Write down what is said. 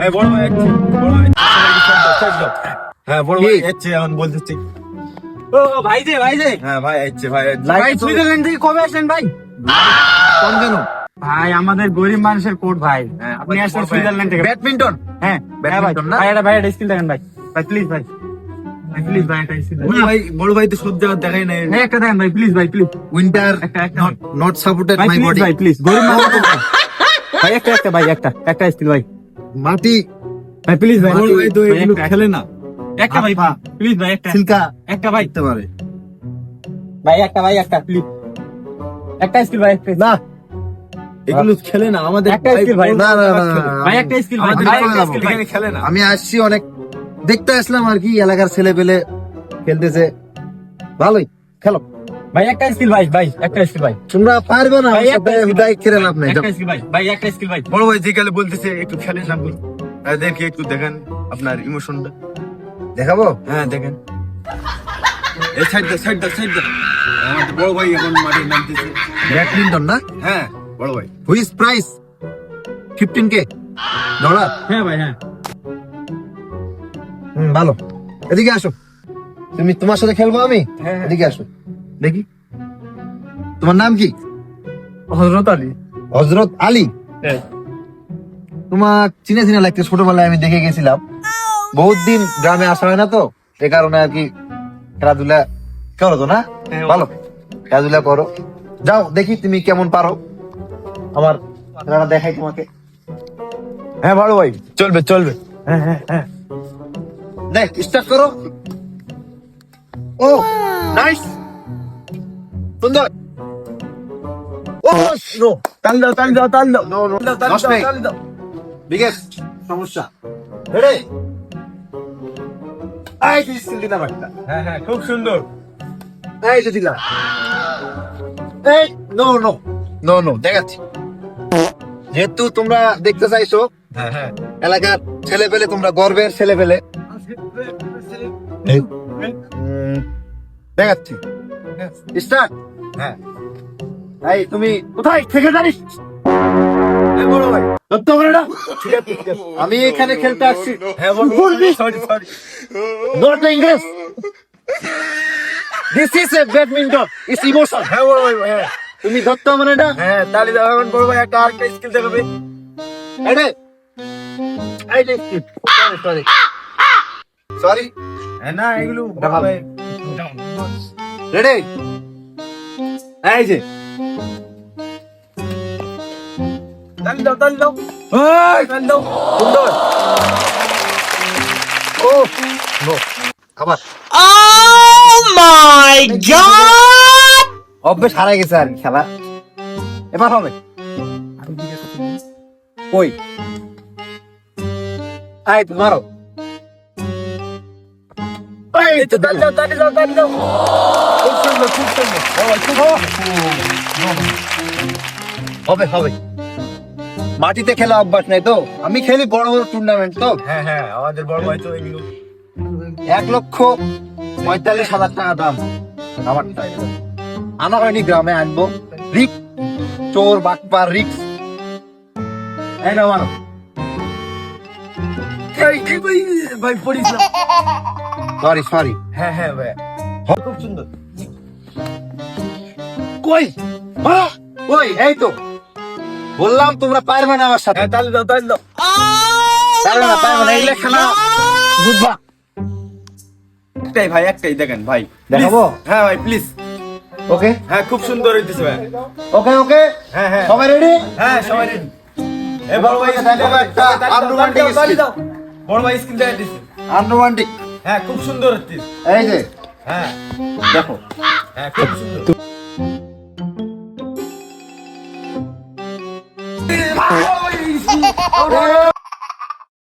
ভাই বড় ভাই যাচ্ছে, বড় ভাই হ্যাঁ বড় ভাই যাচ্ছে এখন বলতেছি। ও ভাই যে হ্যাঁ ভাই যাচ্ছে ভাই। ভাই সুইজারল্যান্ড থেকে কবে আসলেন ভাই? কোন কেন ভাই আমাদের গরিব মানুষের কোড ভাই। আপনি আসছেন সুইজারল্যান্ড থেকে। ব্যাডমিন্টন। হ্যাঁ ব্যাডমিন্টন না? ভাই এটা স্কিল দেখেন ভাই। ভাই প্লিজ ভাই প্লিজ ভাই একটা স্কিল বড় ভাই তো সব জায়গা দেখাই নাই। একটা দেখেন ভাই প্লিজ ভাই প্লিজ উইন্টার একটা নট সাপোর্টেড ভাই মাই প্লিজ বডি। ভাই প্লিজ গরিব মানুষের ভাই একটা ভাই একটা স্কিল ভাই মাটি ভাই প্লিজ ভাই বড় ভাই তো এগুলো খেলে না। একটা ভাই প্লিজ ভাই সিল্কা একটা ভাই করতে পারে ভাই একটা প্লিজ একটা স্কিল ভাই না, এগুলো খেলে না আমাদের। একটা skill ভাই। না না না ভাই একটা স্কিল ভাই আমাদের ভাই চলে একটা যাবো। skill ভাই এখানে খেলে না। আমি আসছি অনেক দেখতে আসলাম আর কি, এলাকার ছেলে পেলে খেলতেছে, ভালোই খেলো। ভাই একটা স্কিল ভাই একটা স্কিল ভাই তোমরা পারবে না, ভাই, একটা skill হুদাই খেলে লাভ নাই। একটা স্কিল ভাই একটা স্কিল ভাই বড় ভাই যে গেলে বলতেছে একটু খেলে না, দেখি একটু দেখেন আপনার ইমোশনটা। দেখাবো? হ্যাঁ দেখেন। এই সাইড দা আমাদের বড় ভাই এখন মাঠে নামতেছে। ব্যাডমিন্টন না? হ্যাঁ বড় ভাই। হুইজ প্রাইস 15K ডলার। হ্যাঁ ভাই হ্যাঁ ভালো। এদিকে আসো, তুমি তোমার সাথে খেলবো আমি। এদিকে আসো দেখি, তোমার নাম কি? হযরত আলী হযরত আলী। হ্যাঁ তোমার চিনে লাগছে, ছোটবেলায় আমি দেখে গেছিলাম। বহুত দিন গ্রামে আসা হয় না তো, এ কারণে আর কি খেলাধুলা করো তো না? ভালো খেলাধুলা করো, যাও দেখি তুমি কেমন পারো, আমার খেলাটা দেখাই তোমাকে। হ্যাঁ ভালো ভাই, চলবে। হ্যাঁ দেখ স্টার্ট করো। ও নাইস, সুন্দর। ও নো, তাল দাও নো বিগেস্ট সমস্যা। রেডি? আই দিস দিলাম একটা। হ্যাঁ খুব সুন্দর এই যে দিলাম। এই নো দেখাচ্ছি। যেহেতু তোমরা দেখতে চাইছো, হ্যাঁ এলাকার ছেলে পেলে, তোমরা গর্বের ছেলে পেলে, দেখাচ্ছি। স্টার্ট। হ্যাঁ এই তুমি কোথায় থেকে জানিস? এই বড় ভাই সত্য করে না? ঠিক আছে। আমি এখানে খেলতে আসছি। হ্যাঁ sorry not English, this is a badminton, it's emotion. হ্যাঁ বড় ভাই হ্যাঁ, তুমি ধরতে মানে না। হ্যাঁ তালি দাও এখন বড় ভাই, একটা আরেকটা স্কিল দেখাবে। এই সরি না এগুলো ভালো। রেডি? এই যে তাল দাও সুন্দর। ও নো, আবার অভ্যেস হারাই গেছে আর কি খেলা। এবার হবে কই? এই তো মারো। এই তো তাল দাও খুব সুন্দর। হবে মাটিতে খেলা অভ্যাস নাই তো, আমি খেলি বড় টুর্নামেন্ট তো। হ্যাঁ আমাদের বড় ভাই তো এগুলো 1,45,000 টাকা দাম আমারটা। আনা হয়নি, গ্রামে আনবো। রিক্স, চোর বাটপার রিক্স। এই না মানো। ভাই পড়িস না। সরি হ্যাঁ ভাই খুব সুন্দর। কই কই? এই তো বললাম তোমরা পারবে না আমার সাথে। তাল দাও পারবে না এগুলো খেলা বুঝবা। একটাই দেখেন ভাই দেখাবো? হ্যাঁ ভাই প্লিজ। ওকে হ্যাঁ খুব সুন্দর হইতেছে ভাই। ওকে হ্যাঁ সবাই রেডি? হ্যাঁ সবাই রেডি। এ বড় ভাই দেখাবো একটা আনরোমান্টিক স্কিল। বড় ভাই স্কিল দেখা দিছে। আনরোমান্টিক। হ্যাঁ খুব সুন্দর হচ্ছে। এই যে হ্যাঁ দেখো, খুব সুন্দর।